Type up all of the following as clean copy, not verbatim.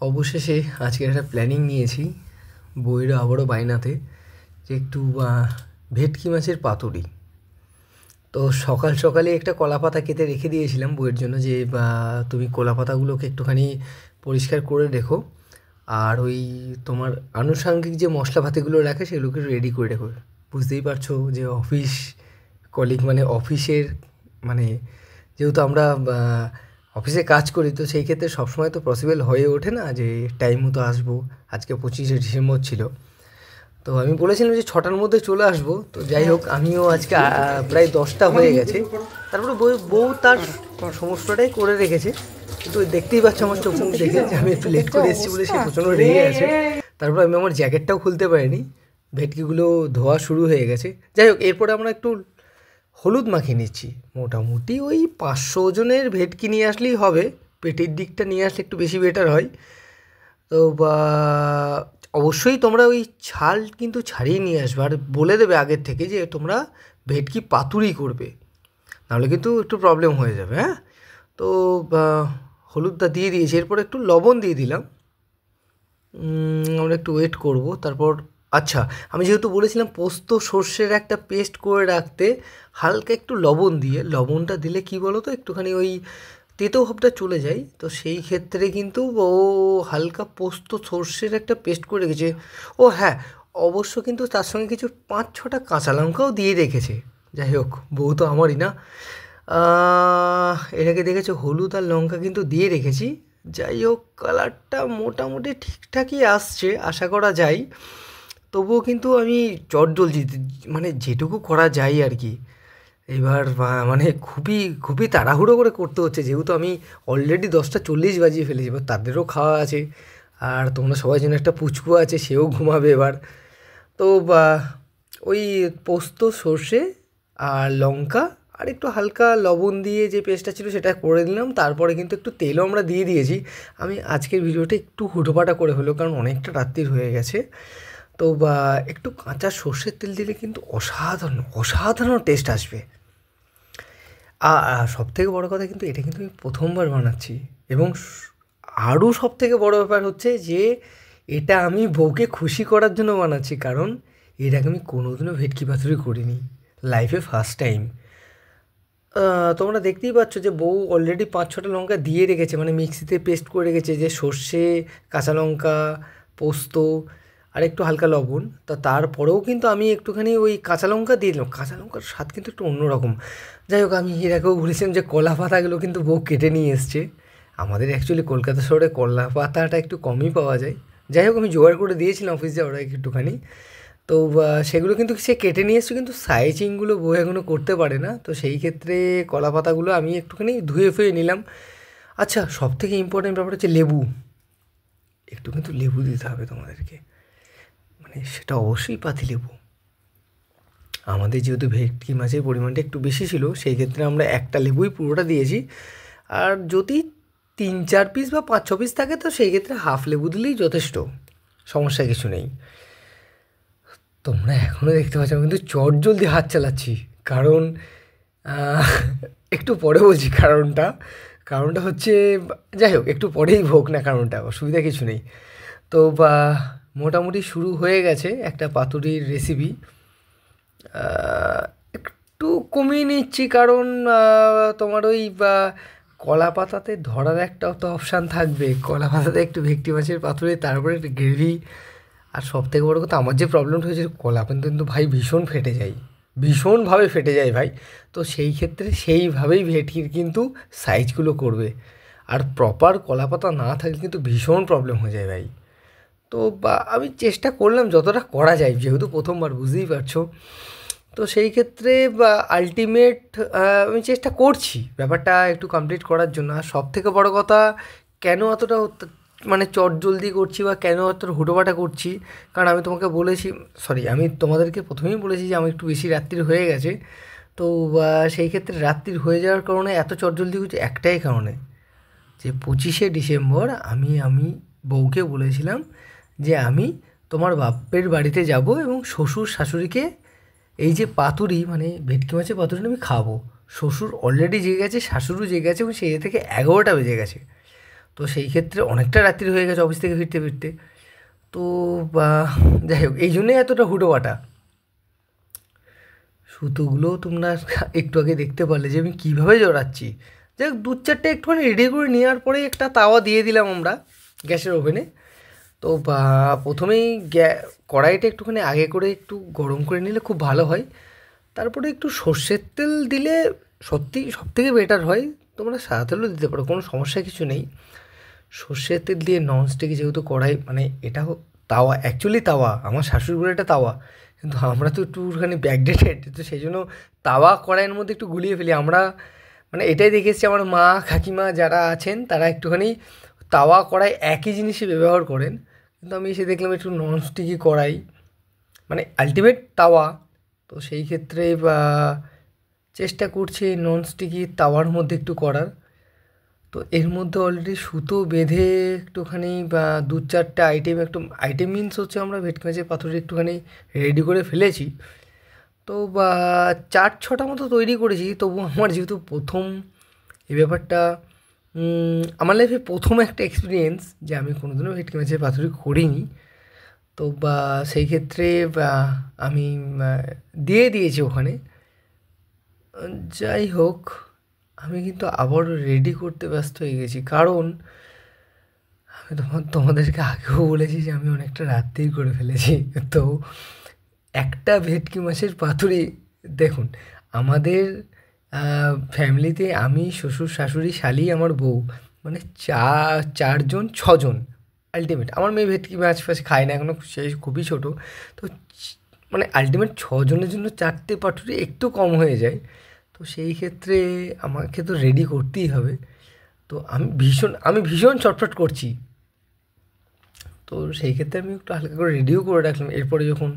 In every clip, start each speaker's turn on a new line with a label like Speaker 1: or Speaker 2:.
Speaker 1: অবশেষে আজকের একটা প্ল্যানিং নিয়েছি বউয়ের আবারও বায়নাতে যে একটু ভেটকি মাছের পাতুরি। তো সকাল সকালে একটা কলা পাতা কেটে রেখে দিয়েছিলাম বউয়ের জন্য যে তুমি কলা পাতাগুলোকে একটুখানি পরিষ্কার করে রেখো, আর ওই তোমার আনুষঙ্গিক যে মশলাপাতিগুলো রাখে সেগুলোকে রেডি করে রেখো। বুঝতেই পারছো যে অফিস কলিগ মানে অফিসের মানে যেহেতু আমরা অফিসে কাজ করি, তো সেই ক্ষেত্রে সবসময় তো পসিবল হয়ে ওঠে না যে টাইম মতো আসবো। আজকে 25শে ডিসেম্বর ছিল, তো আমি বলেছিলাম যে 6টার মধ্যে চলে আসবো। তো যাই হোক, আমিও আজকে প্রায় 10টা হয়ে গেছে। তারপরে বউ তার সমস্তটাই করে রেখেছে, কিন্তু দেখতেই পাচ্ছ আমার চোখ মুখ দেখে যে আমি একটু লেট করে এসেছি বলে সে প্রচণ্ড রেগে আছে। তারপর আমি আমার জ্যাকেটটাও খুলতে পারিনি, ভেটকিগুলো ধোয়া শুরু হয়ে গেছে। যাই হোক, এরপরে আমরা একটু হলুদ মাখিয়ে নিচ্ছি। মোটামুটি ওই 500 ওজনের ভেটকি নিয়ে আসলেই হবে, পেটের দিকটা নিয়ে আসলে একটু বেশি বেটার হয়। তো অবশ্যই তোমরা ওই ছাল কিন্তু ছাড়িয়ে নিয়ে আসবে, আর বলে দেবে আগের থেকে যে তোমরা ভেটকি পাতুরি করবে, নাহলে কিন্তু একটু প্রবলেম হয়ে যাবে। হ্যাঁ, তো হলুদটা দিয়ে দিয়েছি, এরপর একটু লবণ দিয়ে দিলাম। আমরা একটু ওয়েট করব। তারপর আচ্ছা, আমি যেহেতু বলেছিলাম পোস্ত সর্ষের একটা পেস্ট করে রাখতে, হালকা একটু লবণ দিয়ে, লবণটা দিলে কি বলো তো একটুখানি ওই তেতো ভাবটা চলে যায়। তো সেই ক্ষেত্রে কিন্তু ও হালকা পোস্ত সর্ষের একটা পেস্ট করে রেখেছে। ও হ্যাঁ, অবশ্য কিন্তু তার সঙ্গে কিছু 5-6টা কাঁচা লঙ্কাও দিয়ে রেখেছে। যাই হোক, বউ তো আমারই না। এটাকে দেখেছো, হলুদ আর লঙ্কা কিন্তু দিয়ে রেখেছি। যাই হোক, কালারটা মোটামুটি ঠিকঠাকই আসছে, আশা করা যায়। তবুও কিন্তু আমি চটজলদি মানে যেটুকু করা যায় আর কি। এবার মানে খুবই খুবই তাড়াহুড়ো করে করতে হচ্ছে, যেহেতু আমি অলরেডি 10টা 40 বাজিয়ে ফেলেছি। এবার তাদেরও খাওয়া আছে, আর তোমরা সবাই জন্য একটা পুচকু আছে, সেও ঘুমাবে এবার। তো ওই পোস্ত সর্ষে আর লঙ্কা আর একটু হালকা লবণ দিয়ে যে পেস্টটা ছিল সেটা করে দিলাম। তারপরে কিন্তু একটু তেলও আমরা দিয়ে দিয়েছি। আমি আজকের ভিডিওটা একটু হুটোপাটা করে হলো, কারণ অনেকটা রাত্রির হয়ে গেছে। তো একটু কাঁচা সর্ষের তেল দিলে কিন্তু অসাধারণ অসাধারণ টেস্ট আসবে। সবথেকে বড় কথা, কিন্তু এটা কিন্তু আমি প্রথমবার বানাচ্ছি, এবং আরও সবথেকে বড় ব্যাপার হচ্ছে যে এটা আমি বউকে খুশি করার জন্য বানাচ্ছি, কারণ এর আগে আমি কোনোদিনও ভেটকি পাতুরি করিনি, লাইফে ফার্স্ট টাইম। তোমরা দেখতেই পাচ্ছ যে বউ অলরেডি 5-6টা লঙ্কা দিয়ে রেখেছে, মানে মিক্সিতে পেস্ট করে রেখেছে, যে সর্ষে, কাঁচা লঙ্কা, পোস্ত আর একটু হালকা লবণ। তারপরেও কিন্তু আমি একটুখানি ওই কাঁচা লঙ্কা দিয়ে দিলাম। কাঁচা লঙ্কার স্বাদ কিন্তু একটু অন্যরকম। যাই হোক, আমি এর আগেও বলেছিলাম যে কলা পাতাগুলো কিন্তু বউ কেটে নিয়ে এসছে। আমাদের অ্যাকচুয়ালি কলকাতা শহরে কলা পাতাটা একটু কমই পাওয়া যায়। যাই হোক, আমি জোগাড় করে দিয়েছিলাম অফিস যাওয়ার আগে একটুখানি। তো সেগুলো কিন্তু সে কেটে নিয়ে এসছে, কিন্তু সাইজিংগুলো বউ এখনও করতে পারে না। তো সেই ক্ষেত্রে কলা পাতাগুলো আমি একটুখানি ধুয়ে ফুয়ে নিলাম। আচ্ছা, সবথেকে ইম্পর্টেন্ট ব্যাপার হচ্ছে লেবু। একটু কিন্তু লেবু দিতে হবে তোমাদেরকে, মানে সেটা অবশ্যই পাতিলেবু। আমাদের যেহেতু ভেটকি মাছের পরিমাণটা একটু বেশি ছিল, সেই ক্ষেত্রে আমরা একটা লেবুই পুরোটা দিয়েছি। আর যদি 3-4 পিস বা 5-6 পিস থাকে, তো সেই ক্ষেত্রে হাফ লেবু দিলেই যথেষ্ট, সমস্যা কিছু নেই। তোমরা এখনও দেখতে পাচ্ছ আমি কিন্তু চটজলদি হাত চালাচ্ছি, কারণ একটু পরে বলছি কারণটা। কারণটা হচ্ছে, যাই হোক, একটু পরেই হোক না কারণটা, অসুবিধা কিছু নেই। তো মোটামুটি শুরু হয়ে গেছে একটা পাতুরির রেসিপি। একটু কমিয়ে নিচ্ছি, কারণ তোমার ওই কলা পাতাতে ধরার একটা তো অপশান থাকবে। কলা পাতাতে একটু ভেটকি মাছের পাতুরি, তারপরে একটু গ্রেভি। আর সবথেকে বড় কথা, আমার যে প্রবলেমটা হয়েছে, কলা কিন্তু ভাই ভীষণ ফেটে যায়, ভীষণভাবে ফেটে যায় ভাই। তো সেই ক্ষেত্রে সেইভাবেই ভেটকির কিন্তু সাইজগুলো করবে, আর প্রপার কলা পাতা না থাকলে কিন্তু ভীষণ প্রবলেম হয়ে যায় ভাই। তো আমি চেষ্টা করলাম যতটা করা যায়, যেহেতু প্রথমবার, বুঝতেই পারছো। তো সেই ক্ষেত্রে আলটিমেট আমি চেষ্টা করছি ব্যাপারটা একটু কমপ্লিট করার জন্য। আর সবথেকে বড় কথা, কেন অতটা মানে চটজলদি করছি বা কেন অতটা হুটোপাটা করছি, কারণ আমি তোমাকে বলেছি, সরি, আমি তোমাদেরকে প্রথমেই বলেছি যে আমার একটু বেশি রাত্রির হয়ে গেছে। তো সেই ক্ষেত্রে রাত্রির হয়ে যাওয়ার কারণে এত চটজলদি হচ্ছে একটাই কারণে, যে 25শে ডিসেম্বর আমি বউকে বলেছিলাম যে আমি তোমার বাপের বাড়িতে যাব, এবং শ্বশুর শাশুড়িকে এই যে পাতুরি মানে ভেটকি মাছের পাতুরিটা আমি খাবো। শ্বশুর অলরেডি জেগে গেছে, শাশুড়িও জেগে গেছে, এবং সেই থেকে 11টা বেজে গেছে। তো সেই ক্ষেত্রে অনেকটা রাত্রি হয়ে গেছে অফিস থেকে ফিরতে ফিরতে। তো যাই হোক, এই জন্যই এতটা হুটোপাটা। সুতোগুলো তোমরা একটু আগে দেখতে পারলে যে আমি কীভাবে জড়াচ্ছি। যাই হোক, 2-4টে একটুখানি রেডি করে নেওয়ার পরে একটা তাওয়া দিয়ে দিলাম আমরা গ্যাসের ওভেনে। তো প্রথমেই কড়াইটা একটুখানি আগে করে একটু গরম করে নিলে খুব ভালো হয়। তারপরে একটু সর্ষের তেল দিলে সত্যি সবথেকে বেটার হয়। তোমরা সাদা তেলও দিতে পারো, কোনো সমস্যা কিছু নেই। সর্ষের তেল দিয়ে ননস্টিকে যেহেতু কড়াই, মানে এটা তাওয়া, অ্যাকচুয়ালি তাওয়া, আমার শাশুড়ি বলে এটা তাওয়া, কিন্তু আমরা তো একটুখানি ব্যাকডেটেড, তো সেই জন্য তাওয়া কড়াইয়ের মধ্যে একটু গুলিয়ে ফেলি আমরা। মানে এটাই দেখে এসেছি, আমার মা কাকিমা যারা আছেন তারা একটুখানি তাওয়া কড়াই একই জিনিসই ব্যবহার করেন, কিন্তু আমি এসে দেখলাম একটু ননস্টিকি কড়াই, মানে আলটিমেট তাওয়া। তো সেই ক্ষেত্রে চেষ্টা করছি ননস্টিকি তাওয়ার মধ্যে একটু করার। তো এর মধ্যে অলরেডি সুতো বেঁধে একটুখানি 2-4টে আইটেম মিনস হচ্ছে আমরা ভেটকি মাছের পাতুরি একটুখানি রেডি করে ফেলেছি। তো 4-6টা মতো তৈরি করেছি। তবু আমার যেহেতু প্রথম এই ব্যাপারটা, আমার লাইফে প্রথম একটা এক্সপিরিয়েন্স যে আমি কোনোদিনও ভেটকি মাছের পাতুরি করিনি। তো সেই ক্ষেত্রে আমি দিয়ে দিয়েছি ওখানে। যাই হোক, আমি কিন্তু আবারও রেডি করতে ব্যস্ত হয়ে গেছি, কারণ আমি তোমাদেরকে আগেও বলেছি যে আমি অনেকটা রাত্রেই করে ফেলেছি। তো একটা ভেটকি মাছের পাতুরি, দেখুন আমাদের ফ্যামিলিতে আমি, শ্বশুর শাশুড়ি, শালি, আমার বউ, মানে 4জন 6জন আলটিমেট। আমার মেয়ে ভেটকি মাছ ফাছ খায় না এখনও, সে খুবই ছোটো। তো মানে আলটিমেট 6জনের জন্য 4টে পাতুরি একটু কম হয়ে যায়। তো সেই ক্ষেত্রে আমাকে তো রেডি করতেই হবে। তো আমি ভীষণ চটপট করছি। তো সেই ক্ষেত্রে আমি একটু হালকা করে রেডিও করে রাখলাম। এরপরে যখন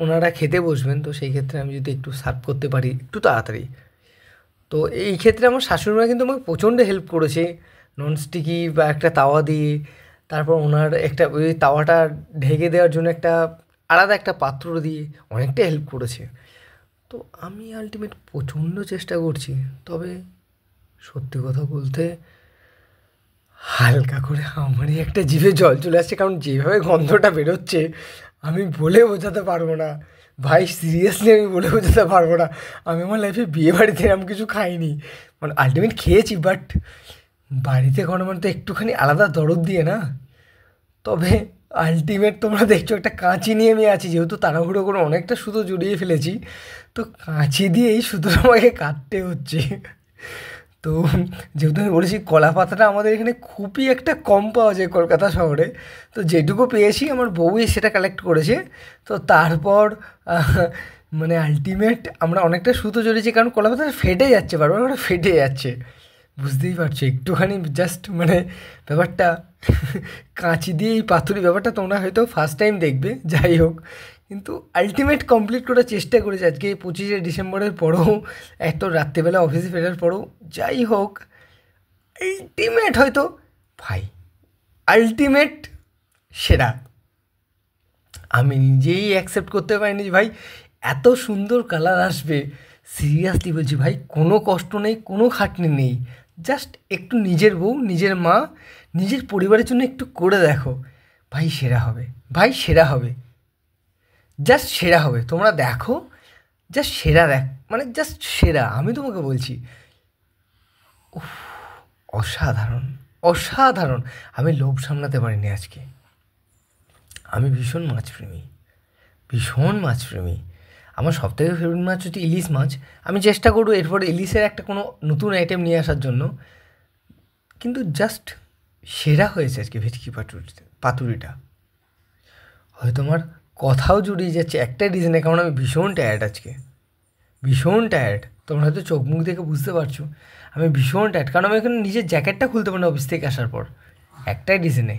Speaker 1: ওনারা খেতে বসবেন, তো সেই ক্ষেত্রে আমি যদি একটু সার্ভ করতে পারি একটু তাড়াতাড়ি। তো এই ক্ষেত্রে আমার শাশুড়িমা কিন্তু আমাকে প্রচণ্ড হেল্প করেছে, ননস্টিকি একটা তাওয়া দিয়ে। তারপর ওনার একটা ওই তাওয়াটা ঢেকে দেওয়ার জন্য আলাদা একটা পাত্র দিয়ে অনেকটা হেল্প করেছে। তো আমি আলটিমেট প্রচণ্ড চেষ্টা করছি। তবে সত্যি কথা বলতে হালকা করে আমারই একটা জিভে জল চলে আসছে, কারণ যেভাবে গন্ধটা বেরোচ্ছে আমি বলে বোঝাতে পারবো না ভাই, সিরিয়াসলি আমি বলে বোঝাতে পারবো না। আমি আমার লাইফে বিয়ে বাড়িতে এরকম কিছু খাইনি, মানে আলটিমেট খেয়েছি, বাট বাড়িতে কোনো মানে তো একটুখানি আলাদা দরদ দিয়ে না। তবে আলটিমেট তোমরা দেখছো একটা কাঁচি নিয়ে আমি আছি, যেহেতু তাড়াহুড়ো করে অনেকটা সুতো জড়িয়ে ফেলেছি, তো কাঁচি দিয়ে এই সুতোটা আমাকে কাটতে হচ্ছে। তো যেহেতু আমি বলেছি কলা পাতাটা আমাদের এখানে খুবই একটা কম পাওয়া যায় কলকাতা শহরে, তো যেটুকু পেয়েছি আমার বউই সেটা কালেক্ট করেছে। তো তারপর মানে আলটিমেট আমরা অনেকটা সুতো জড়িয়েছি, কারণ কলা পাতাটা ফেটে যাচ্ছে, বারবার ওটা ফেটে যাচ্ছে, বুঝতেই পারছো। একটুখানি জাস্ট মানে ব্যাপারটা কাঁচি দিয়ে এই পাথুরি ব্যাপারটা তোমরা হয়তো ফার্স্ট টাইম দেখবে। যাই হোক, কিন্তু আলটিমেট কমপ্লিট করার চেষ্টা করেছি আজকে 25শে ডিসেম্বরের পরেও, এত রাত্রিবেলা অফিসে ফেরার পরেও। যাই হোক, আলটিমেট হয়তো ভাই, আলটিমেট সেরা। আমি নিজেই অ্যাকসেপ্ট করতে পারিনি যে ভাই এত সুন্দর কালার আসবে। সিরিয়াসলি বলছি ভাই, কোনো কষ্ট নেই, কোনো খাটনি নেই, জাস্ট একটু নিজের বউ, নিজের মা, নিজের পরিবারের জন্য একটু করে দেখো, ভাই সেরা হবে, ভাই সেরা হবে, জাস্ট সেরা হবে। তোমরা দেখো, জাস্ট সেরা মানে জাস্ট সেরা, আমি তোমাকে বলছি। উফ, অসাধারণ, অসাধারণ। আমি লোভ সামলাতে পারিনি আজকে। আমি ভীষণ মাছপ্রেমী, ভীষণ মাছপ্রেমী। আমার সবথেকে ফেভারিট মাছ হচ্ছে ইলিশ মাছ। আমি চেষ্টা করবো এরপরে ইলিশের একটা কোনো নতুন আইটেম নিয়ে আসার জন্য, কিন্তু জাস্ট সেরা হয়েছে আজকে ভেটকি পাতুরিটা। হয়তো আমার কথাও জুড়িয়ে যাচ্ছে একটাই রিজনে, কারণ আমি ভীষণ টায়ার্ড আজকে, ভীষণ টায়ার্ড। তোমরা হয়তো চোখ মুখ দেখে বুঝতে পারছো আমি ভীষণ টায়ার্ড, কারণ আমি এখানে নিজের জ্যাকেটটা খুলতে পারি না অফিস থেকে আসার পর, একটাই রিজনে।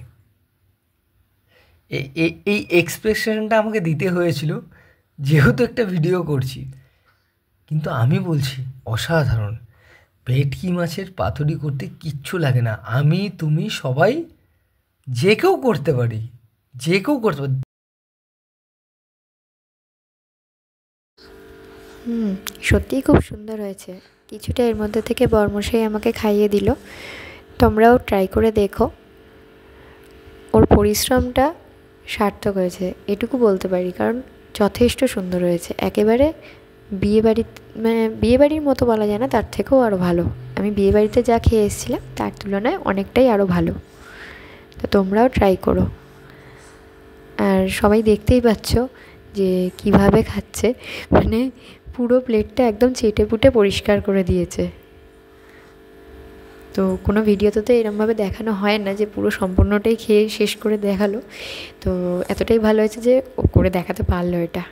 Speaker 1: এই এক্সপ্রেশনটা আমাকে দিতে হয়েছিল যেহেতু একটা ভিডিও করছি, কিন্তু আমি বলছি অসাধারণ। ভেটকি মাছের পাতুরি করতে কিচ্ছু লাগে না, আমি তুমি সবাই যে কেউ করতে পারি, যে কেউ করতে পারি।
Speaker 2: সত্যিই খুব সুন্দর হয়েছে। কিছুটা এর মধ্যে থেকে বরমশাই আমাকে খাইয়ে দিল। তোমরাও ট্রাই করে দেখো, ওর পরিশ্রমটা সার্থক হয়েছে এটুকু বলতে পারি, কারণ যথেষ্ট সুন্দর হয়েছে। একেবারে বিয়েবাড়ি, মানে বিয়েবাড়ির মতো বলা যায় না, তার থেকেও আরও ভালো। আমি বিয়েবাড়িতে যা খেয়ে এসেছিলাম তার তুলনায় অনেকটাই আরও ভালো। তো তোমরাও ট্রাই করো। আর সবাই দেখতেই পাচ্ছ যে কিভাবে খাচ্ছে, মানে পুরো প্লেটটা একদম চেটে পুটে পরিষ্কার করে দিয়েছে। তো কোনো ভিডিওতে তো এরমভাবে দেখানো হয় না যে পুরো সম্পূর্ণটাই খেয়ে শেষ করে দেখালো। তো এতটাই ভালো হয়েছে যে ও করে দেখাতে পারলো এটা।